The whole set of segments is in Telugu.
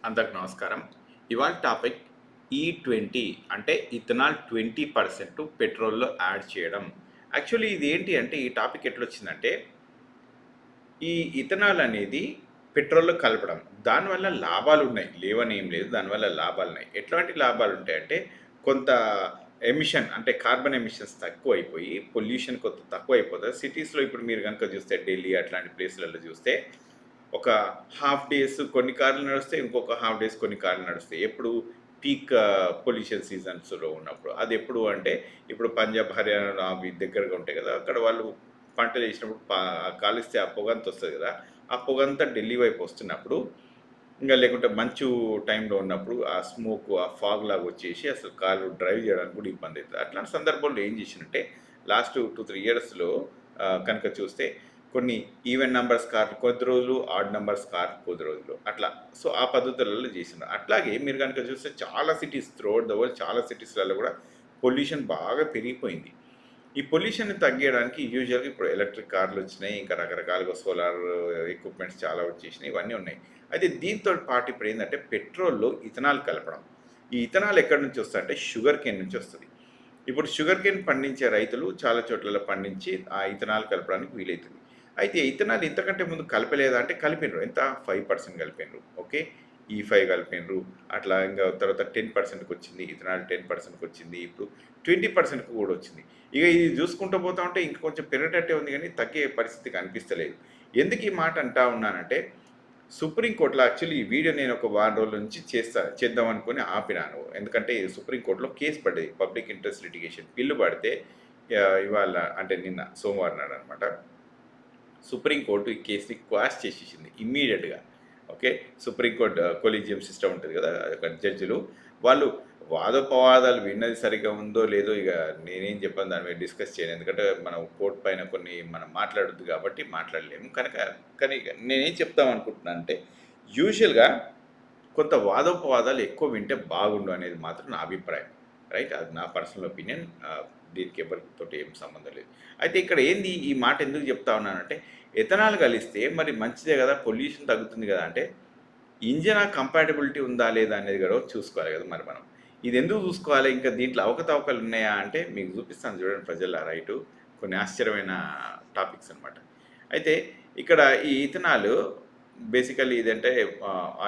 అందరికి నమస్కారం. ఇవాళ టాపిక్ E20 అంటే ఇథనాల్ 20% పెట్రోల్‌లో యాడ్ చేయడం. యాక్చువల్లీ ఇది ఏంటి అంటే ఈ టాపిక్ ఎట్లొచ్చిందంటే, ఈ ఇథనాల్ అనేది పెట్రోల్‌లో కలపడం. దానివల్ల లాభాలున్నాయి. లేవని ఏం లేదు. దానివల్ల లాభాలున్నాయి. ఎట్లాంటి లాభాలుంటాయంటే, కొంత ఎమిషన్ అంటే కార్బన్ ఎమిషన్స్ తక్కువైపోయి, పొల్యూషన్ కొంత తక్కువైపోతది. సిటీస్‌లో ఇప్పుడు మీరు గనుక చూస్తే ఢిల్లీ అట్లాంటి ప్లేస్‌లలో చూస్తే ఒక హాఫ్ డేస్ కొన్ని కార్లు నడుస్తాయి. ఇంకొక హాఫ్ డేస్ కొన్ని కార్లు నడుస్తాయి. ఎప్పుడు పీక్ పొల్యూషన్ సీజన్స్‌లో ఉన్నప్పుడు. అదెప్పుడు అంటే ఇప్పుడు పంజాబ్, హర్యానాలో అవి దగ్గరగా ఉంటాయి కదా! అక్కడ వాళ్ళు పంటలేసినప్పుడు కాలిస్తే ఆ పొగంతా వస్తది కదా! ఆ పొగంతా ఢిల్లీ వైపు వస్తున్నప్పుడు ఇంగ లేకుంటే మంచు టైంలో ఉన్నప్పుడు ఆ స్మోక్, ఆ ఫాగ్ లాగా వచ్చేసి అసలు కారు డ్రైవ్ చేయడానికి కూడా ఇబ్బందయితది. అట్లాంటి సందర్భంలో ఏం చేసిండంటే లాస్ట్ 2, 3 ఇయర్స్‌లో కనుక చూస్తే కొన్ని ఈవెన్ నంబర్స్ కార్లు కొద్ది రోజులు, ఆడ్ నంబర్స్ కార్లు కొద్ది రోజులు అట్లా. సో, ఆ పద్ధతులలో చేసిండ్రు. అట్లాగే మీరు గనుక చూస్తే చాలా సిటీస్ త్రూఅవుట్ ద వరల్డ్ చాలా సిటీస్‌లలో కూడా పొల్యూషన్ బాగా పెరిగిపోయింది. ఈ పొల్యూషన్‌ని తగ్గియడానికి యూజువల్‌గా ఇప్పుడు ఎలక్ట్రిక్ కార్లొచ్చినాయి. ఇంకా రకరకాలుగా సోలార్ ఎక్విప్‌మెంట్స్ చాలా వచ్చేసినాయి. ఇవన్నీ ఉన్నాయి. అయితే దీంతో పాటు ఇప్పుడేందంటే పెట్రోల్‌లో ఇథనాల్ కలపడం. ఈ ఇథనాల్ ఎక్కడి నుంచి వస్తదంటే షుగర్ కేన్ నుంచి వస్తది. ఇప్పుడు షుగర్ కేన్ పండించే రైతులు చాలా చోట్లలో పండించి ఆ ఇథనాల్ కలపడానికి వీలైతుంది. అయితే ఇథనాల్ ఇంతకంటే ముందు కలపలేదా అంటే కలిపిండ్రు. ఎంత 5% కలిపిండ్రు. ఓకే. E5 కలిపిండ్రు. అట్లా ఇంగా తర్వాత 10%కి వచ్చింది. ఇథనాల్ 10%కి వచ్చింది. ఇప్పుడు 20%కి కూడా వచ్చింది. ఇక ఇది చూసుకుంటూ పోతా ఉంటే ఇంక కొంచెం పెరిగేటట్టే ఉంది గానీ తగ్గే పరిస్థితి కనిపిస్తలేదు. ఎందుకు ఈ మాట అంటా ఉన్నానంటే సుప్రీం కోర్ట్‌లో యాక్చువల్లీ ఈ వీడియో నేను ఒక వారం రోజుల నుంచి చేద్దాం అనుకుని ఆపినాను. ఎందుకంటే సుప్రీం కోర్ట్‌లో కేస్ పడ్డది. పబ్లిక్ ఇంట్రెస్ట్ లిటిగేషన్ బిల్లు పడితే ఇవాళ అంటే నిన్న సోమవారం నాడనమాట. సుప్రీం కోర్ట్ ఈ కేస్‌ని క్వాష్ చేసేసింది ఇమ్మీడియేట్‌గా. Okay. Supreme court collegium system ఉంటది కదా! అక్కడ జడ్జిలు వాళ్ళు వాదోపవాదాలు విన్నది సరిగ్గా ఉందో లేదో ఇక నేనేం చెప్పను దాని మీద డిస్కస్ చేయను. ఎందుకంటే మనం కోర్ట్ పైన కొన్ని మనం మాట్లాడొద్దు కాబట్టి మాట్లాడలేము. కానీ నేనేం చెప్దాం అనుకుంటున్నానంటే యూజువల్‌గా కొంత వాదోపవాదాలు ఎక్కువ వింటే బాగుండు అనేది మాత్రం నా అభిప్రాయం. రైట్. అది నా పర్సనల్ ఒపీనియన్. దీనికి ఎవరితోటి ఏం సంబంధం లేదు. అయితే ఇక్కడ ఏంది ఈ మాట ఎందుకు చెప్తా ఉన్నానంటే ఎథనాల్ కలిస్తే మరి మంచిదే కదా! పొల్యూషన్ తగ్గుతుంది కదా! అంటే ఇంజిన్ కంపాటిబిలిటీ ఉందా లేదా అనేది కూడా చూసుకోవాలి కదా మరి మనం. ఇది ఎందుకు చూసుకోవాలి? ఇంకా దీంట్లో అవకతవకలు ఉన్నాయా అంటే మీకు చూపిస్తాను చూడండి ప్రజలారా ఇటు కొన్ని ఆశ్చర్యమైన టాపిక్స్ అనమాట. అయితే ఇక్కడ ఈ ఇథనాల్ బేసికల్లీ ఇదంటే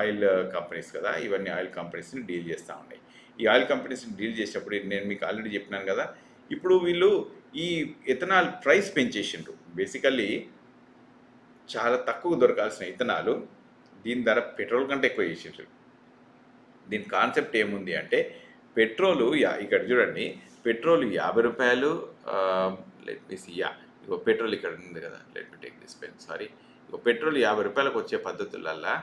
ఆయిల్ కంపెనీస్ కదా! ఇవన్నీ ఆయిల్ కంపెనీస్‌ని డీల్ చేస్తా ఉన్నాయి. ఈ ఆయిల్ కంపెనీస్‌ని డీల్ చేసేటప్పుడు నేను మీకు ఆల్రెడీ చెప్పినాను కదా! ఇప్పుడు వీళ్ళు ఈ ఇథనాల్ ప్రైస్ పెంచేసిండ్రు. బేసికల్లీ చాలా తక్కువ దొరకాల్సిన ఇథనాలు దీని ధర పెట్రోల్ కంటే ఎక్కువ చేసిండ్రు. దీని కాన్సెప్ట్ ఏముంది అంటే పెట్రోలు ఇక్కడ చూడండి పెట్రోల్ రూ. 50 లెట్ మీ సీ ఇగో పెట్రోల్ ఇక్కడ ఉంది కదా! Let me take this pen sorry. Ego petrol రూ. 50కి వచ్చే పద్ధతులల్లా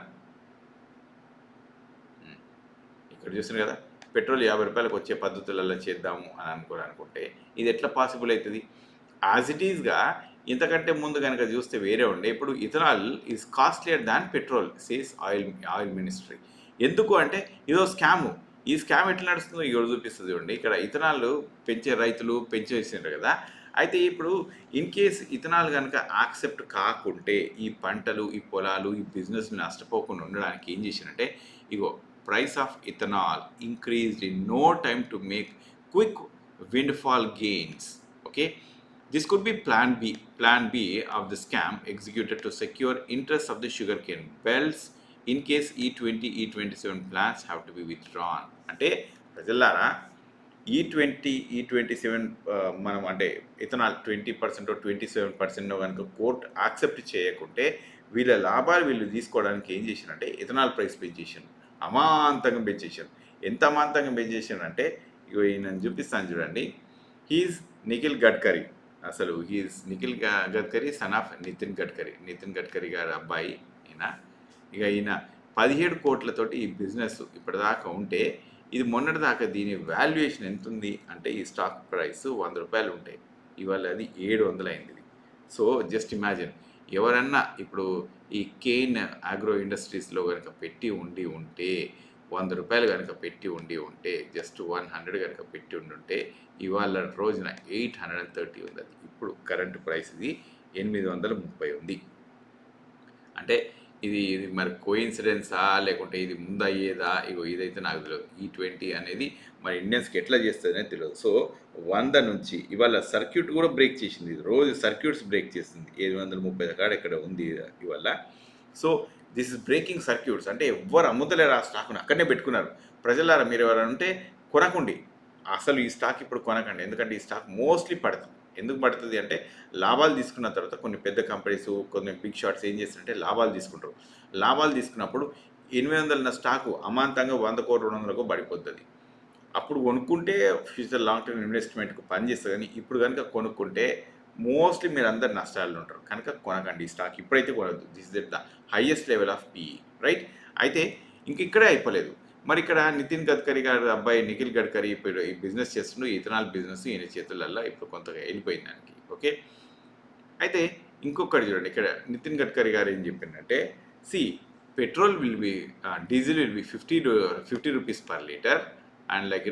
ఇక్కడ చూస్తున్నారు కదా! పెట్రోల్ రూ. 50కి వచ్చే పద్ధతులలో చేద్దాము అని అనుకుంటే ఇది ఎట్లా పాసిబుల్ అయితది? యాజ్ ఇట్ ఈస్‌గా ఇంతకంటే ముందు గనక చూస్తే వేరే ఉండే. ఇప్పుడు ethanol is costlier than petrol says oil ministry. ఎందుకు అంటే ఇదో స్కాము. ఈ స్కామ్ ఎట్లా నడుస్తుందో ఇక్కడ చూపిస్తది చూడండి. ఇక్కడ ఇథనాల్ పెంచే రైతులు పెంచేసిండ్రు కదా! అయితే ఇప్పుడు ఇన్ కేస్ ఇథనాల్ గనక యాక్సెప్ట్ కాకుంటే ఈ పంటలు, ఈ పొలాలు, ఈ బిజినెస్‌లు నష్టపోకుండా ఉండడానికి ఏం చేసిండ్రంటే ఇగో price of ethanol increased in no time to make quick windfall gains. Okay, this could be plan B of the scam executed to secure interest of the sugarcane belts in case E20 E27 plans have to be withdrawn. అంటే ప్రజలారా E20 E27 మనం అంటే ఇథనాల్ 20% 27% కనుక కోర్ట్ యాక్సెప్ట్ చేయకుంటే వీళ్ళ లాభాలు వీళ్ళు తీసుకోవడానికి ఏం చేశారంటే ఇథనాల్ ప్రైస్ పెంచేసారు. అమాంతంగా పెంచేసారు. ఎంత అమాంతంగా పెంచేసారంటే ఇగో ఈయనను చూపిస్తాను చూడండి. హీఈస్ నిఖిల్ గడ్కరీ. అసలు he is Nikhil Gadkari son of Nitin Gadkari. Nitin Gadkari గారి అబ్బాయి ఈయన. ఇక ఈయన 17,00,00,000 ఈ బిజినెస్ ఇప్పటిదాకా ఉంటే ఇది మొన్నటిదాకా దీని వాల్యుయేషన్ ఎంతుంది అంటే ఈ స్టాక్ ప్రైస్ రూ. 100 ఉంటాయి. ఇవాళ అది 700 అయింది ఇది. సో జస్ట్ ఇమాజిన్ ఎవరన్నా ఇప్పుడు ఈ కేన్ అగ్రో ఇండస్ట్రీస్‌లో గనుక పెట్టి ఉంటే రూ. 100 గనుక పెట్టి ఉంటే జస్ట్ 100 గనుక పెట్టి ఉండుంటే ఇవాళ రోజున 830 ఉందది. ఇప్పుడు కరెంట్ ప్రైస్ ఇది 830 ఉంది. అంటే ఇది మరి కోయిన్సిడెన్సా లేకుంటే ఇది ముందు అయ్యేదా? ఇగో ఇదైతే నాకు తెలియదు. ఈ 20 అనేది మరి ఇండియన్స్‌కి ఎట్లా చేస్తదనే తెలియదు. సో, 100 నుంచి ఇవాళ సర్క్యూట్ కూడా బ్రేక్ చేసింది. ఇది రోజు సర్క్యూట్స్ బ్రేక్ చేస్తుంది. 730 కాడ ఇక్కడ ఉంది ఇవాళ. So, this is breaking circuits. అంటే ఎవ్వరు అమ్ముతలేరు ఆ స్టాక్‌ని. అక్కడనే పెట్టుకున్నారు. ప్రజలారా మీరు ఎవరైనా ఉంటే కొనకండి. అసలు ఈ స్టాక్ ఇప్పుడు కొనకండి. ఎందుకంటే ఈ స్టాక్ మోస్ట్‌లీ పడుతుంది. ఎందుకు పడుతది అంటే లాభాలు తీసుకున్న తర్వాత కొన్ని పెద్ద కంపెనీస్, కొన్ని బిగ్ షాట్స్ ఏం చేస్తారంటే లాభాలు తీసుకుంటారు. లాభాలు తీసుకున్నప్పుడు 800 ఉన్న స్టాకు అమాంతంగా 100కో, 200కో పడిపోద్దది. అప్పుడు కొనుక్కుంటే ఫ్యూచర్ లాంగ్ టర్మ్ ఇన్వెస్ట్మెంట్‌కి పనిచేస్తది గానీ, ఇప్పుడు గనుక కొనుక్కుంటే మోస్ట్‌లీ మీరందరూ నష్టాల్లో ఉంటారు. కనుక కొనకండి ఈ స్టాక్. ఇప్పుడైతే కొనొద్దు. This is the highest level of PE right? అయితే ఇక్కడే అయిపోలేదు. మరి ఇక్కడ నితిన్ గడ్కరీ గారి అబ్బాయి నిఖిల్ గడ్కరీ ఇప్పుడు ఈ బిజినెస్ చేస్తుండు. ఇథనాల్ బిజినెస్ ఈయన చేతులల్లో ఇప్పుడు కొంతగా వెళ్ళిపోయింది దానికి. ఓకే. అయితే ఇంకొకటి చూడండి ఇక్కడ నితిన్ గడ్కరీ గారు ఏం చెప్పిండంటే see petrol will be diesel will be 50 rupees per litre and like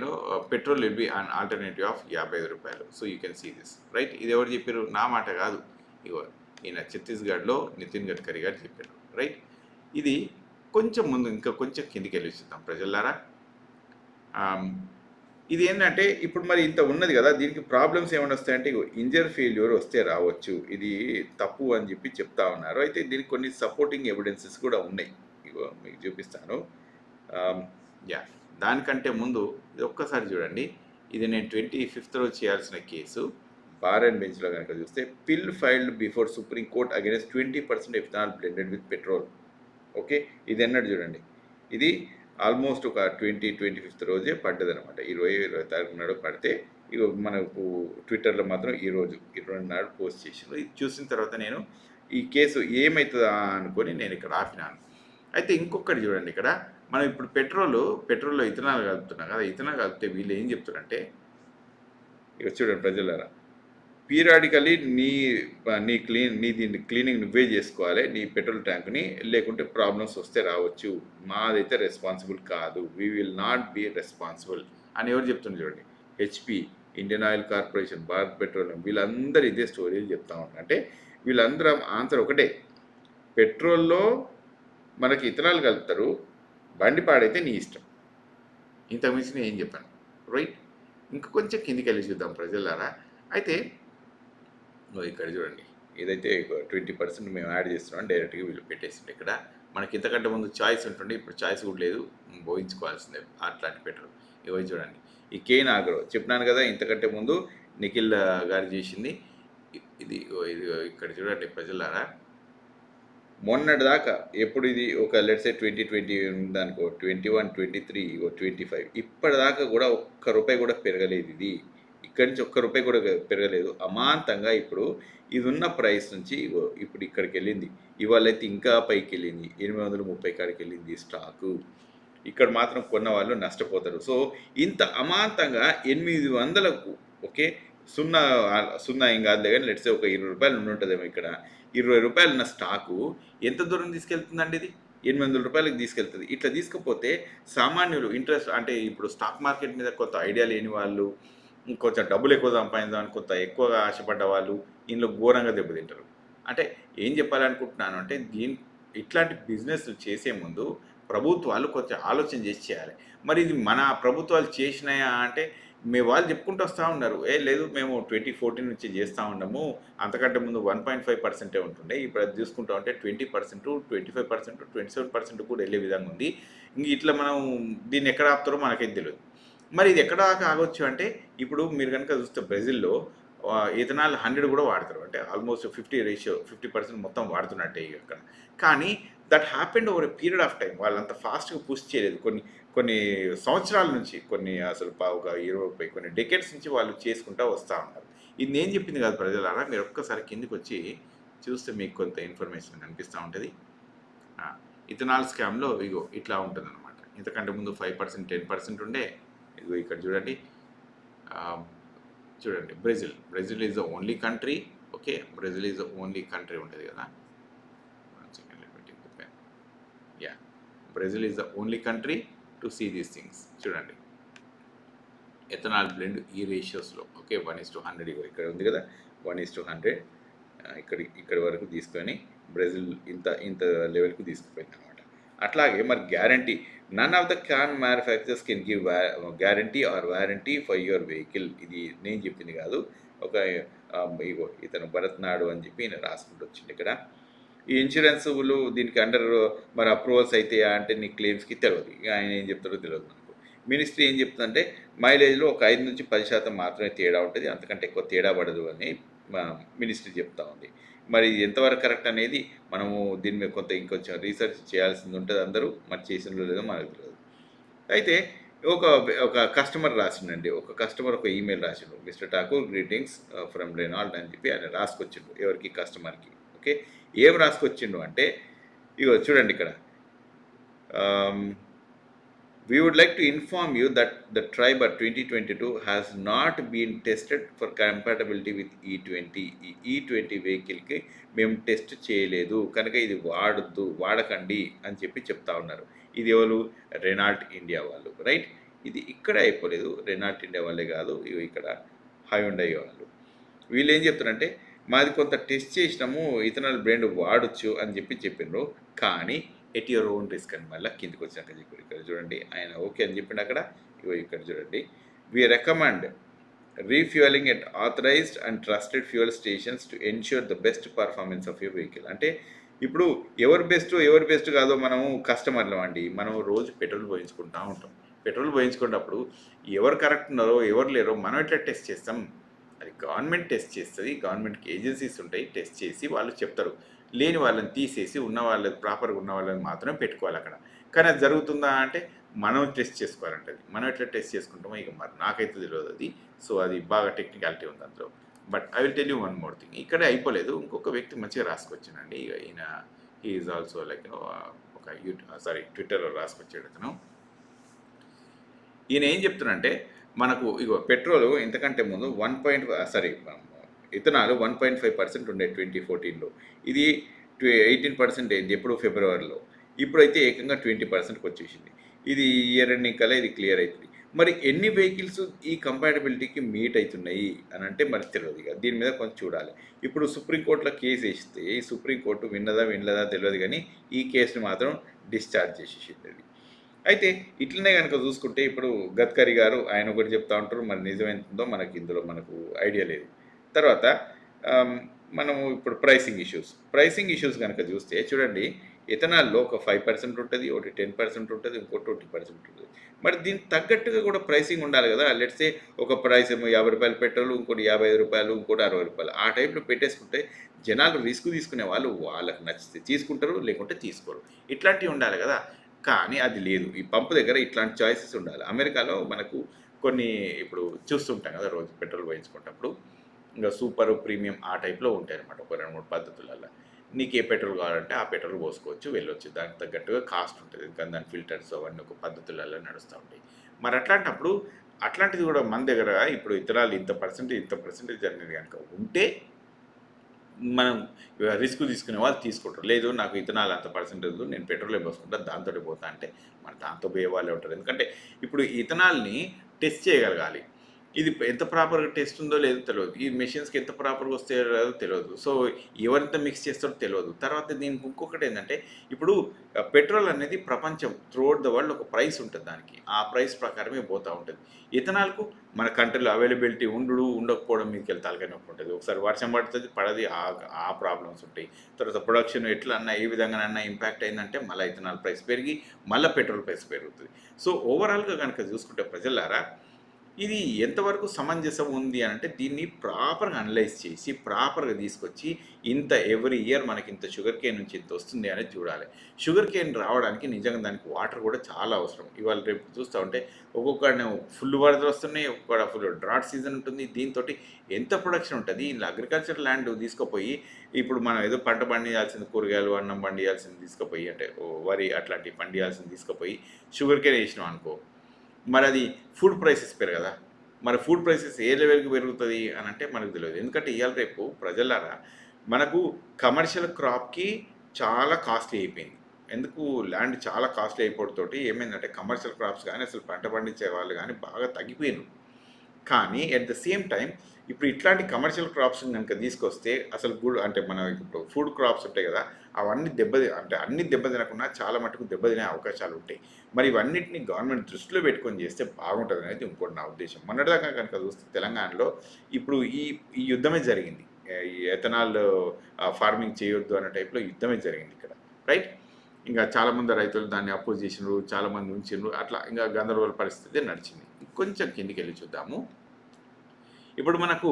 petrol will be an alternative of 55 రూపాయలు. So you can see this right. ఇది ఎవరు చెప్పారు? నా మాట కాదు. ఇగో ఈయన ఛత్తీస్గఢ్లో నితిన్ గడ్కరీ గారు చెప్పారు రైట్. ఇది కొంచెం ముందు ఇంకా కొంచెం కిందికి వెళ్ళి చూద్దాం ప్రజలారా. ఇది ఏంటంటే ఇప్పుడు మరి ఇంత ఉన్నది కదా, దీనికి ప్రాబ్లమ్స్ ఏమైనా వస్తాయంటే ఇగో ఇంజర్ ఫెయిల్యూర్ వస్తే రావచ్చు. ఇది తప్పు అని చెప్పి చెప్తా ఉన్నారు. అయితే దీనికి కొన్ని సపోర్టింగ్ ఎవిడెన్సెస్ కూడా ఉన్నాయి. ఇగో మీకు చూపిస్తాను. యా దానికంటే ముందు ఇది ఒక్కసారి చూడండి. ఇది నేను 25th రోజు చేయాల్సిన కేసు. బార్ అండ్ బెంచ్లో కనుక చూస్తే పిల్ filed before supreme court against 20% ethanol blended with petrol. Okay, ఇది ఎన్నడు చూడండి. ఇది ఆల్మోస్ట్ ఒక 25th రోజే పడ్డది అనమాట. 20 తారీఖు నాడు పడితే ఇక మనకు ట్విట్టర్లో మాత్రం ఈరోజు 22 నాడు పోస్ట్ చేసిండ్రు. ఇది చూసిన తర్వాత నేను ఈ కేసు ఏమవుతుందా అనుకొని నేను ఇక్కడ ఆపినాను. అయితే ఇంకొకటి చూడండి, ఇక్కడ మనం ఇప్పుడు పెట్రోల్లో ఇథనాల్ కలుపుతున్నాం కదా. ఇథనాల్ కలిపితే వీళ్ళు ఏం చెప్తారంటే ఇక చూడండి ప్రజలారా, పీరియాడికలీ నీ దీన్ని క్లీనింగ్ నువ్వే చేసుకోవాలి నీ పెట్రోల్ ట్యాంక్ని, లేకుంటే ప్రాబ్లమ్స్ వస్తే రావచ్చు. మాదైతే రెస్పాన్సిబుల్ కాదు. We will not be responsible అని ఎవరు చెప్తున్నారు చూడండి. HP, Indian Oil Corporation, Bharat Petroleum, వీళ్ళందరూ ఇదే స్టోరీలు చెప్తా ఉంటారు. అంటే వీళ్ళందరూ ఆన్సర్ ఒకటే, పెట్రోల్లో మనకి ఇథనాల్ కలుపుతారు, బండి పాడైతే నీ ఇష్టం. ఇంతకుమించి నేను ఏం చెప్పాను రైట్. ఇంకా కొంచెం కిందికి వెళ్ళి చూద్దాం ప్రజలారా. అయితే ఇక్కడ చూడండి, ఏదైతే 20% మేము యాడ్ చేస్తున్నాం డైరెక్ట్గా వీళ్ళు పెట్టేసిండే. ఇక్కడ మనకి ఇంతకంటే ముందు చాయిస్ ఉంటుండే, ఇప్పుడు చాయిస్ కూడా లేదు, పోయించుకోవాల్సిందే అట్లాంటి పెట్రోల్. ఇవి చూడండి, ఈ కేన్ ఆగ్రో చెప్పినాను కదా, ఇంతకంటే ముందు నిఖిల్ గారు చేసింది ఇది. ఇక్కడ చూడండి ప్రజలారా, మొన్నటి దాకా ఎప్పుడు ఇది ఒక లెట్సే 2020 ఉందనుకో, 21, 23, 25 ఇప్పటిదాకా కూడా ఒక్క రూపాయి కూడా పెరగలేదు. ఇది ఇక్కడి నుంచి ఒక్క రూపాయి కూడా పెరగలేదు. అమాంతంగా ఇప్పుడు ఇది ఉన్న ప్రైస్ నుంచి ఇప్పుడు ఇక్కడికి వెళ్ళింది. ఇవాళ అయితే ఇంకా పైకి వెళ్ళింది, 830 కాడికి వెళ్ళింది స్టాకు. ఇక్కడ మాత్రం కొన్న వాళ్ళు నష్టపోతారు. సో ఇంత అమాంతంగా 800కు ఓకే, సున్నా ఏం కాదులే కానీ లెట్సే ఒక 20 రూపాయలు ఉంటుందేమో. ఇక్కడ 20 రూపాయలు ఉన్న స్టాకు ఎంత దూరం తీసుకెళ్తుందండి? ఇది 800 రూపాయలకి తీసుకెళ్తుంది. ఇట్లా తీసుకపోతే సామాన్యులు ఇంట్రెస్ట్ అంటే ఇప్పుడు స్టాక్ మార్కెట్ మీద కొంత ఐడియా లేని వాళ్ళు, కొంచెం డబ్బులు ఎక్కువ సంపాదించాలని కొంత ఎక్కువగా ఆశపడ్డ వాళ్ళు ఇందులో ఘోరంగా దెబ్బతింటారు. అంటే ఏం చెప్పాలనుకుంటున్నాను అంటే ఇట్లాంటి బిజినెస్ చేసే ముందు ప్రభుత్వాలు కొంచెం ఆలోచన చేసి చేయాలి. మరి ఇది మన ప్రభుత్వాలు చేసినాయా అంటే వాళ్ళు చెప్పుకుంటూ వస్తూ ఉన్నారు, లేదు మేము 2014 నుంచి చేస్తూ ఉన్నాము, అంతకంటే ముందు 1.5% ఉంటుండే, ఇప్పుడు అది చూసుకుంటా ఉంటే 20%, 25%, 27% కూడా వెళ్ళే విధంగా ఉంది. ఇంక ఇట్లా మనం దీన్ని ఎక్కడ ఆపుతారో మనకేం తెలియదు. మరి ఇది ఎక్కడ దాకా ఆగొచ్చు అంటే ఇప్పుడు మీరు కనుక చూస్తే బ్రెజిల్లో ఇథనాల్ 100 కూడా వాడతారు. అంటే ఆల్మోస్ట్ 50% మొత్తం వాడుతున్నట్టే ఇక్కడ. కానీ that happened over a period of time. వాళ్ళంత ఫాస్ట్గా పుష్ చేయలేదు. కొన్ని సంవత్సరాల నుంచి, అసలు ఒక 20 కొన్ని డెకేడ్స్ నుంచి వాళ్ళు చేసుకుంటూ వస్తూ ఉన్నారు. ఇది నేను చెప్పింది కాదు ప్రజలారా, మీరు ఒక్కసారి కిందికి వచ్చి చూస్తే మీకు కొంత ఇన్ఫర్మేషన్ కనిపిస్తూ ఉంటుంది. ఇథనాల్ స్కామ్లో ఇగో ఇట్లా ఉంటుంది అనమాట. ఇంతకంటే ముందు 5%, 10% ఉండే. ఇగో ఇక్కడ చూడండి, Brazil is the only country. Okay, Brazil is the only country ఉంటుంది కదా. Brazil is the only country to see these things. చూడండి, ఎథనాల్ బ్లెండ్ ఈ రేషియోస్లో ఓకే 1:100 ఇక్కడ ఉంది కదా, 1:100 ఇక్కడి వరకు తీసుకొని బ్రెజిల్ ఇంత ఇంత లెవెల్‌కి తీసుకుపోయిందనమాట. అట్లాగే మరి guarantee none of the car manufacturers can give guarantee or warranty for your vehicle. ఇది నేను చెప్పింది కాదు. ఒక ఇగో ఇతను భరత్ నాయుడు అని చెప్పి ఈయన రాసుకుంటూ వచ్చిండు ఇక్కడ. ఈ ఇన్సూరెన్సులు దీనికి అండర్ మరి అప్రూవల్స్ అయితాయా అంటే నీ క్లెయిమ్స్‌కి తెలవదు. ఇక ఆయన ఏం చెప్తారో తెలవదు మనకు. మినిస్ట్రీ ఏం చెప్తుందంటే మైలేజ్‌లో ఒక 5-10% మాత్రమే తేడా ఉంటది. అంతకంటే ఎక్కువ తేడా పడదు అని మినిస్ట్రీ చెప్తా ఉంది. మరి ఇది ఎంతవరకు కరెక్ట్ అనేది మనము దీని మీద ఇంకొంచెం రీసెర్చ్ చేయాల్సింది ఉంటది అందరూ. మరి చేసిండ్రో లేదో మనకు తెలవదు. అయితే ఒక ఒక కస్టమర్ రాసిండండి. ఒక కస్టమర్ ఒక ఈమెయిల్ రాసిండు. Mister Thakur greetings from Renault అని చెప్పి ఆయన రాసుకొచ్చిండు. ఎవరికి? కస్టమర్‌కి. ఓకే. ఏం రాసుకొచ్చిండు అంటే ఇగో చూడండి ఇక్కడ. We would like to inform you that the Triber 2022 has not been tested for compatibility with E20. ఈ E20 వెహికల్‌కి మేము టెస్ట్ చేయలేదు. కనుక ఇది వాడకండి అని చెప్పి చెప్తా ఉన్నారు. ఇది ఎవరు? రెనాల్ట్ ఇండియా వాళ్ళు. రైట్. ఇది ఇక్కడే అయిపోలేదు. రెనాల్ట్ ఇండియా వాళ్ళే కాదు. ఇగో ఇక్కడ హ్యుండై వాళ్ళు. వీళ్ళు ఏం చెప్తారంటే మాది కొంత టెస్ట్ చేసినాము, ఇథనాల్ బ్రాండ్ వాడొచ్చు అని చెప్పి చెప్పిండ్రు. కానీ ఎట్ యువర్ ఓన్ రిస్క్ అని మళ్ళీ కిందికి వచ్చాక చెప్పారు. ఇక్కడ చూడండి ఆయన ఓకే అని చెప్పిండు అక్కడ. ఇగో ఇక్కడ చూడండి. We recommend refuelling at authorised and trusted fuel stations to ensure the best performance of your vehicle. అంటే ఇప్పుడు ఎవరు బెస్ట్ కాదో మనము కస్టమర్లం అండి. మనం రోజు పెట్రోల్ పోయించుకుంటూ ఉంటాం. పెట్రోల్ పోయించుకున్నప్పుడు ఎవరు కరెక్ట్ ఉన్నారో ఎవరు లేరో మనం ఎట్లా టెస్ట్ చేస్తాం? అది గవర్నమెంట్ టెస్ట్ చేస్తుంది. గవర్నమెంట్కి ఏజెన్సీస్ ఉంటాయి. టెస్ట్ చేసి వాళ్ళు చెప్తారు. లేని వాళ్ళని తీసేసి ఉన్న వాళ్ళని ప్రాపర్గా ఉన్న వాళ్ళని మాత్రమే పెట్టుకోవాలి అక్కడ. కానీ అది జరుగుతుందా అంటే మనం టెస్ట్ చేసుకోవాలంటది. మనం ఎట్లా టెస్ట్ చేసుకుంటామో ఇక మరి నాకైతే తెలియదు అది. సో అది బాగా టెక్నికాలిటీ ఉంది అందులో. But I will tell you one more thing. ఇక్కడే అయిపోలేదు. ఇంకొక వ్యక్తి మంచిగా రాసుకొచ్చానండి. ఇక ఈయన హీ ఈజ్ ఆల్సో లైక్ ఒక ట్విట్టర్లో రాసుకొచ్చాడు అతను. ఈయన ఏం చెప్తున్నానంటే మనకు ఇగో పెట్రోల్ ఇంతకంటే ముందు ఇథనాల్ 1.5% ఉండే 2014లో. ఇది 18% అయింది ఎప్పుడు? ఫిబ్రవరిలో. ఇప్పుడైతే ఏకంగా 20%కి వచ్చేసింది. ఇది ఇయర్ ఎండింగ్ కల్లా ఇది క్లియర్ అవుతుంది. మరి ఎన్ని వెహికల్స్ ఈ కంపాటబిలిటీకి మీట్ అవుతున్నాయి అని అంటే మరి తెలియదు. ఇక దీని మీద కొంచెం చూడాలి. ఇప్పుడు సుప్రీంకోర్టులో కేసు వేస్తే ఈ సుప్రీంకోర్టు వినలేదా తెలియదు, కానీ ఈ కేసుని మాత్రం డిశ్చార్జ్ చేసేసింది అది. అయితే ఇట్లనే కనుక చూసుకుంటే ఇప్పుడు గడ్కరీ గారు ఆయన ఒకటి చెప్తా ఉంటారు. మరి నిజమేంటుందో ఇందులో మనకు ఐడియా లేదు. తర్వాత మనము ఇప్పుడు ప్రైసింగ్ ఇష్యూస్ కనుక చూస్తే చూడండి. ఇథనాల్లో ఒక 5% ఉంటుంది, ఒకటి 10% ఉంటుంది, ఇంకోటి 20% ఉంటుంది. మరి దీనికి తగ్గట్టుగా కూడా ప్రైసింగ్ ఉండాలి కదా. లెట్సే ఒక ప్రైస్ ఏమో ₹50 పెట్రోల్, ఇంకోటి ₹55, ఇంకోటి ₹60. ఆ టైప్లో పెట్టేసుకుంటే జనాలు రిస్క్ తీసుకునే వాళ్ళు వాళ్ళకి నచ్చితే తీసుకుంటారు, లేకుంటే తీసుకోరు. ఇట్లాంటివి ఉండాలి కదా. కానీ అది లేదు. ఈ పంపు దగ్గర ఇట్లాంటి చాయిసెస్ ఉండాలి. అమెరికాలో మనకు కొన్ని ఇప్పుడు చూస్తుంటాం కదా రోజు పెట్రోల్ పోయించుకునేటప్పుడు. ఇంకా సూపర్, ప్రీమియం ఆ టైప్లో ఉంటాయి అనమాట. ఒక 2-3 పద్ధతులలో నీకు ఏ పెట్రోల్ కావాలంటే ఆ పెట్రోల్ పోసుకోవచ్చు, వెళ్ళొచ్చు. దానికి తగ్గట్టుగా కాస్ట్ ఉంటుంది. ఎందుకంటే దాని ఫిల్టర్స్ అవన్నీ ఒక పద్ధతులలో నడుస్తూ ఉంటాయి. మరి అట్లాంటిది కూడా మన దగ్గర ఇప్పుడు ఇతరాలు ఇంత పర్సెంటేజ్ అనేది కనుక ఉంటే మనం రిస్క్ తీసుకునే వాళ్ళు తీసుకుంటారు. లేదు నాకు ఇథనాల్ అంత పర్సెంటేజ్ నేను పెట్రోలే పోసుకుంటా దాంతో పోతా అంటే మరి దాంతో పోయే వాళ్ళే ఉంటారు. ఎందుకంటే ఇప్పుడు ఇథనాల్ని టెస్ట్ చేయగలగాలి. ఇది ఎంత ప్రాపర్గా టెస్ట్ ఉందో లేదో తెలియదు. ఈ మెషిన్స్కి ఎంత ప్రాపర్గా వస్తాయో లేదో తెలియదు. సో ఎవరింత మిక్స్ చేస్తారో తెలియదు. తర్వాత దీనికి ఇంకొకటి ఏంటంటే ఇప్పుడు పెట్రోల్ అనేది ప్రపంచం త్రూఅవుట్ ద వరల్డ్ ఒక ప్రైస్ ఉంటుంది. దానికి ఆ ప్రైస్ ప్రకారమే పోతూ ఉంటుంది. ఇథనాల్కు మన కంట్రీలో అవైలబిలిటీ ఉండకపోవడం మీదకి వెళ్ళి తలకాయ నొప్పి ఉంటుంది. ఒకసారి వర్షం పడుతుంది, పడది, ఆ ప్రాబ్లమ్స్ ఉంటాయి. తర్వాత ప్రొడక్షన్ ఎట్లన్నా ఏ విధంగానన్నా ఇంపాక్ట్ అయిందంటే మళ్ళీ ఇథనాల్ ప్రైస్ పెరిగి మళ్ళీ పెట్రోల్ ప్రైస్ పెరుగుతుంది. సో ఓవరాల్గా కనుక చూసుకుంటే ప్రజలారా ఇది ఎంతవరకు సమంజసం ఉంది అని అంటే దీన్ని ప్రాపర్గా అనలైజ్ చేసి ప్రాపర్గా తీసుకొచ్చి ఇంత ఎవ్రీ ఇయర్ మనకి ఇంత షుగర్ కేన్ నుంచి ఇంత వస్తుంది అనేది చూడాలి. షుగర్ కేన్ రావడానికి నిజంగా దానికి వాటర్ కూడా చాలా అవసరం. ఇవాళ రేపు చూస్తూ ఉంటే ఒక్కొక్కడనే ఫుల్ వరదలు వస్తున్నాయి, ఒక్కొక్కడ ఫుల్ డ్రాట్ సీజన్ ఉంటుంది. దీంతో ఎంత ప్రొడక్షన్ ఉంటుంది. ఇలా అగ్రికల్చర్ ల్యాండ్ తీసుకుపోయి ఇప్పుడు మనం ఏదో పంట పండించాల్సింది, కూరగాయలు అన్నం పండించాల్సింది తీసుకుపోయి అంటే వరి అట్లాంటివి పండించాల్సింది తీసుకుపోయి షుగర్ కేన్ వేసినాం అనుకో, మరి అది ఫుడ్ ప్రైసెస్ పెరగదా? మరి ఫుడ్ ప్రైసెస్ ఏ లెవెల్కి పెరుగుతుంది అని అంటే మనకు తెలియదు. ఎందుకంటే ఇవాళ రేపు ప్రజలారా మనకు కమర్షియల్ క్రాప్కి చాలా కాస్ట్లీ అయిపోయింది. ఎందుకు ల్యాండ్ చాలా కాస్ట్లీ అయిపోవడంతో ఏమైందంటే కమర్షియల్ క్రాప్స్ కానీ అసలు పంట పండించే వాళ్ళు కానీ బాగా తగ్గిపోయినారు. కానీ అట్ ద సేమ్ టైం ఇప్పుడు ఇట్లాంటి కమర్షియల్ క్రాప్స్ కనుక తీసుకొస్తే అసలు అంటే మన ఇప్పుడు ఫుడ్ క్రాప్స్ ఉంటాయి కదా, అవన్నీ అంటే అన్ని దెబ్బతినకుండా చాలా మటుకు దెబ్బతినే అవకాశాలు ఉంటాయి. మరి ఇవన్నిటిని గవర్నమెంట్ దృష్టిలో పెట్టుకొని చేస్తే బాగుంటుంది అనేది ఇంకోటి నా ఉద్దేశం. మొన్నటిదాకా కనుక చూస్తే తెలంగాణలో ఇప్పుడు ఈ ఈ యుద్ధమే జరిగింది. ఈ ఎథనాల్ ఫార్మింగ్ చేయొద్దు అనే టైప్లో యుద్ధమే జరిగింది ఇక్కడ, రైట్? ఇంకా చాలామంది రైతులు దాన్ని అపోజ్ చేసినారు, చాలామంది ఉంచిండ్రు, అట్లా ఇంకా గందరగోళ పరిస్థితి నడిచింది. కొంచెం కిందికి వెళ్ళి చూద్దాము. ఇప్పుడు మనకు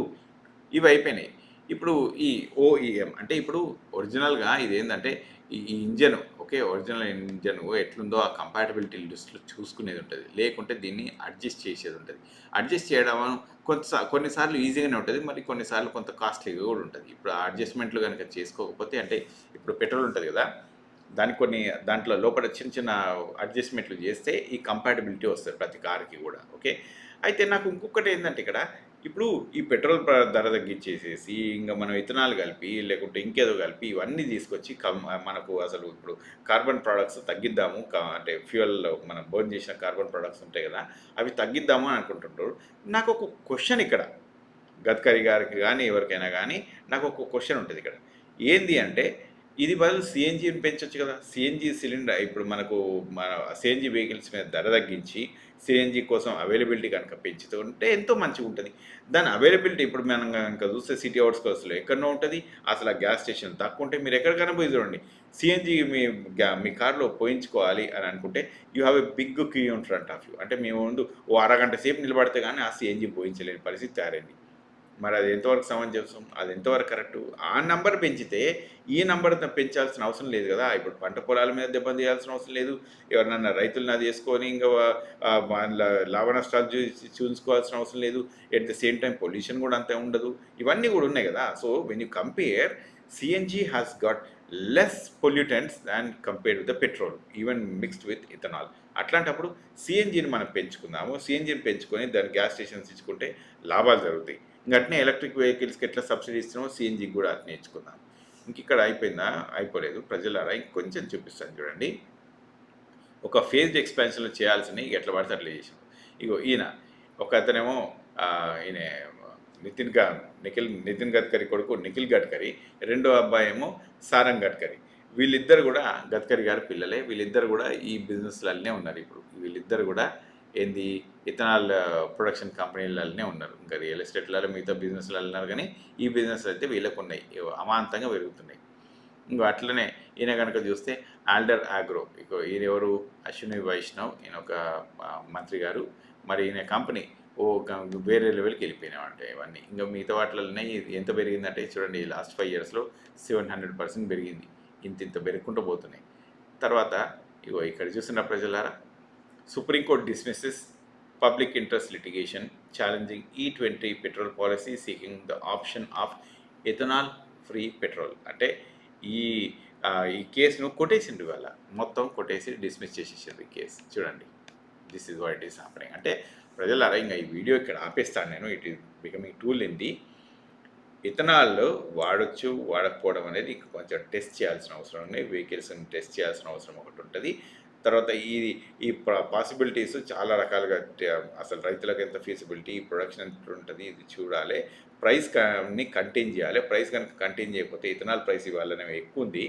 ఇవి అయిపోయినాయి. ఇప్పుడు ఈ ఓఈఎం అంటే ఇప్పుడు ఒరిజినల్గా ఇదేంటంటే ఈ ఇంజన్, ఓకే, ఒరిజినల్ ఇంజన్ ఎట్లుందో ఆ కంపాటబిలిటీ లిస్ట్లో చూసుకునేది ఉంటుంది, లేకుంటే దీన్ని అడ్జస్ట్ చేసేది ఉంటుంది. అడ్జస్ట్ చేయడం కొన్నిసార్లు ఈజీగానే ఉంటుంది, మరి కొన్నిసార్లు కొంత కాస్ట్లీగా కూడా ఉంటుంది. ఇప్పుడు ఆ అడ్జస్ట్మెంట్లు కనుక చేసుకోకపోతే, అంటే ఇప్పుడు పెట్రోల్ ఉంటుంది కదా, దానికి దాంట్లో లోపల చిన్న చిన్న అడ్జస్ట్మెంట్లు చేస్తే ఈ కంపాటబిలిటీ వస్తుంది ప్రతి కార్కి కూడా, ఓకే. అయితే నాకు ఇంకొకటి ఏంటంటే ఇక్కడ ఇప్పుడు ఈ పెట్రోల్ ధర తగ్గించేసేసి ఇంకా మనం ఇథనాల్ కలిపి లేకుంటే ఇంకేదో కలిపి ఇవన్నీ తీసుకొచ్చి మనకు అసలు ఇప్పుడు కార్బన్ ప్రోడక్ట్స్ తగ్గిద్దాము, అంటే ఫ్యూయల్లో మనం బర్న్ చేసిన కార్బన్ ప్రోడక్ట్స్ ఉంటాయి కదా, అవి తగ్గిద్దాము అని అనుకుంటుంటారు. నాకు ఒక క్వశ్చన్ ఇక్కడ, గడ్కరీ గారికి కానీ ఎవరికైనా కానీ నాకు ఒక క్వశ్చన్ ఉంటుంది ఇక్కడ. ఏంది అంటే ఇది బదులు సిఎన్జిని పెంచవచ్చు కదా. సిఎన్జి సిలిండర్ ఇప్పుడు మన సిఎన్జి వెహికల్స్ మీద ధర తగ్గించి సిఎన్జి కోసం అవైలబిలిటీ కనుక పెంచుతుంటే ఎంతో మంచిగా ఉంటుంది. దాని అవైలబిలిటీ ఇప్పుడు మనం కనుక చూస్తే సిటీ అవుట్స్కర్ట్స్లో ఎక్కడనో ఉంటుంది. అసలు ఆ గ్యాస్ స్టేషన్ తక్కువ ఉంటే మీరు ఎక్కడికైనా పోయి చూడండి, సిఎన్జి మీ కార్లో పోయించుకోవాలి అని అనుకుంటే you have a big queue in front of you. అంటే మేము ముందు ఓ అరగంట సేపు నిలబడితే కానీ ఆ సిఎన్జి పోయించలేని పరిస్థితి తయారైంది. మరి అది ఎంతవరకు సమంజసం, అది ఎంతవరకు కరెక్టు? ఆ నెంబర్ పెంచితే ఈ నెంబర్ పెంచాల్సిన అవసరం లేదు కదా. ఇప్పుడు పంట పొలాల మీద దెబ్బ తీయాల్సిన అవసరం లేదు. ఎవరినన్నా రైతులను అది వేసుకొని ఇంకా లాభ నష్టాలు చూసుకోవాల్సిన అవసరం లేదు. At the same time pollution కూడా అంతే ఉండదు. ఇవన్నీ కూడా ఉన్నాయి కదా. So when you compare, CNG has got less pollutants than compared with the petrol, even mixed with ethanol. అట్లాంటప్పుడు సిఎన్జిని మనం పెంచుకుందాము. సిఎన్జిని పెంచుకొని దాని గ్యాస్ స్టేషన్స్ ఇచ్చుకుంటే లాభాలు జరుగుతాయి. ఇంకట్నే ఎలక్ట్రిక్ వెహికల్స్కి ఎట్లా సబ్సిడీ ఇస్తున్నామో సిఎన్జికి కూడా అట్నే ఇచ్చుకుందాం. ఇంక ఇక్కడ అయిపోయిందా? అయిపోలేదు ప్రజలారా, ఇంకొంచెం చూపిస్తాను చూడండి. ఒక ఫేజ్డ్ ఎక్స్పాన్షన్లో చేయాల్సినవి ఎట్లా పడితే అట్లా చేసాం. ఇగో ఈయన ఒక అతనేమో ఈయన నితిన్ గడ్కరీ కొడుకు నిఖిల్ గడ్కరీ, రెండో అబ్బాయి ఏమో సారంగ్ గడ్కరీ. వీళ్ళిద్దరు కూడా గడ్కరీ గారి పిల్లలే. వీళ్ళిద్దరు కూడా ఈ బిజినెస్లనే ఉన్నారు. ఇప్పుడు వీళ్ళిద్దరు కూడా ఏంది ఇథనాల్ ప్రొడక్షన్ కంపెనీలనే ఉన్నారు. ఇంకా రియల్ ఎస్టేట్లలో మిగతా బిజినెస్లు ఉన్నారు, కానీ ఈ బిజినెస్ అయితే వీళ్ళకు ఉన్నాయి, అమాంతంగా పెరుగుతున్నాయి. ఇంకో అట్లనే ఈయన కనుక చూస్తే ఆల్డర్ ఆగ్రో, ఇక ఈయన ఎవరు? అశ్విని వైష్ణవ్, ఈయన ఒక మంత్రి గారు. మరి ఈయన కంపెనీ వేరే లెవెల్కి వెళ్ళిపోయినామంటే ఇవన్నీ. ఇంకా మిగతా వాటిలోనే ఎంత పెరిగిందంటే చూడండి, లాస్ట్ 5 yearsలో 700% పెరిగింది. ఇంత పెరుగుకుంటూ పోతున్నాయి. తర్వాత ఇగో ఇక్కడ చూస్తున్న ప్రజలారా, supreme court dismisses public interest litigation challenging E20 petrol policy seeking the option of ethanol free petrol. అంటే ఈ కేసును కొట్టేసిండు, వాళ్ళ మొత్తం కొట్టేసి డిస్మిస్ చేసేసిండు ఈ కేసు. చూడండి, this is what it is happening. అంటే ప్రజలారా, ఇంకా ఈ వీడియో ఇక్కడ ఆపేస్తాను నేను. It is becoming two lengthy. Ethanol వాడచ్చు వాడకపోవడం అనేది కొంచెం టెస్ట్ చేయాల్సిన అవసరం ఉంది. వెహికల్స్ని టెస్ట్ చేయాల్సిన అవసరం ఒకటి ఉంటుంది. తర్వాత ఈ పాసిబిలిటీస్ చాలా రకాలుగా, అసలు రైతులకు ఎంత ఫీజిబిలిటీ, ప్రొడక్షన్ ఎంత ఉంటుంది, ఇది చూడాలి. ప్రైస్ కంటైన్ చేయాలి. ప్రైస్ కనుక కంటైన్ చేయకపోతే ఇథనాల్ ప్రైస్ ఇవ్వాలనేవి ఎక్కువ ఉంది.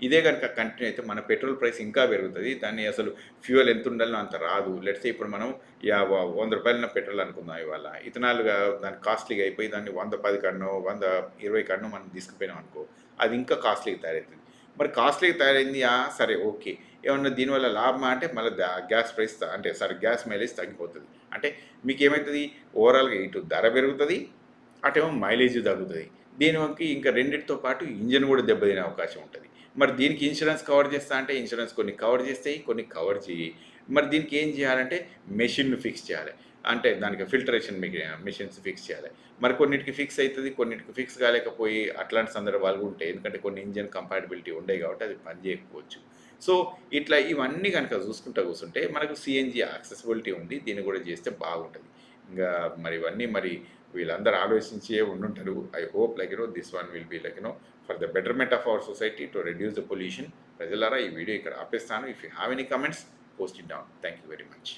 ఇదే కనుక కంటిన్యూ అయితే మన పెట్రోల్ ప్రైస్ ఇంకా పెరుగుతుంది. దాన్ని అసలు ఫ్యూయల్ ఎంత ఉండాలో అంత రాదు. లెట్స్ ఇప్పుడు మనం 100 రూపాయల పెట్రోల్ అనుకుందాం, ఇవాళ ఇథనాల్గా దాని కాస్ట్లీగా అయిపోయి దాన్ని 110 కన్నో 120 కన్నో మనం తీసుకుపోయినాం అనుకో, అది ఇంకా కాస్ట్లీగా తయారవుతుంది. మరి కాస్ట్లీగా తయారైంది, సరే ఓకే, ఏమన్నా దీనివల్ల లాభమా అంటే మళ్ళీ గ్యాస్ ప్రైస్ అంటే గ్యాస్ మైలేజ్ తగ్గిపోతుంది. అంటే మీకు ఏమవుతుంది, ఓవరాల్గా ఇటు ధర పెరుగుతుంది, అటేమో మైలేజ్ తగ్గుతుంది. దీనికి ఇంకా రెండింటితో పాటు ఇంజన్ కూడా దెబ్బతినే అవకాశం ఉంటుంది. మరి దీనికి ఇన్సూరెన్స్ కవర్ చేస్తా అంటే ఇన్సూరెన్స్ కొన్ని కవర్ చేస్తాయి, కొన్ని కవర్ చేయి. మరి దీనికి ఏం చేయాలంటే మెషిన్ను ఫిక్స్ చేయాలి. అంటే దానికి ఫిల్టరేషన్ మెషిన్స్ ఫిక్స్ చేయాలి. మరి కొన్నిటికి ఫిక్స్ అవుతుంది, కొన్నిటికి ఫిక్స్ కాలేకపోయి అట్లాంటి సందర్భాలు ఉంటాయి. ఎందుకంటే కొన్ని ఇంజన్ కంపాటబిలిటీ ఉండే కాబట్టి అది పని చేయకపోవచ్చు. సో ఇట్లా ఇవన్నీ కనుక చూసుకుంటూ కూర్చుంటే మనకు సిఎన్జి యాక్సెసిబిలిటీ ఉంది, దీన్ని కూడా చేస్తే బాగుంటుంది. ఇంకా మరి ఇవన్నీ మరి వీళ్ళందరూ ఆలోచించే ఉండుంటారు. I hope this one will be for the betterment of our society to reduce the pollution. ప్రజలారా, ఈ వీడియో ఇక్కడ ఆపేస్తాను. If you have any comments, post it down. Thank you very much.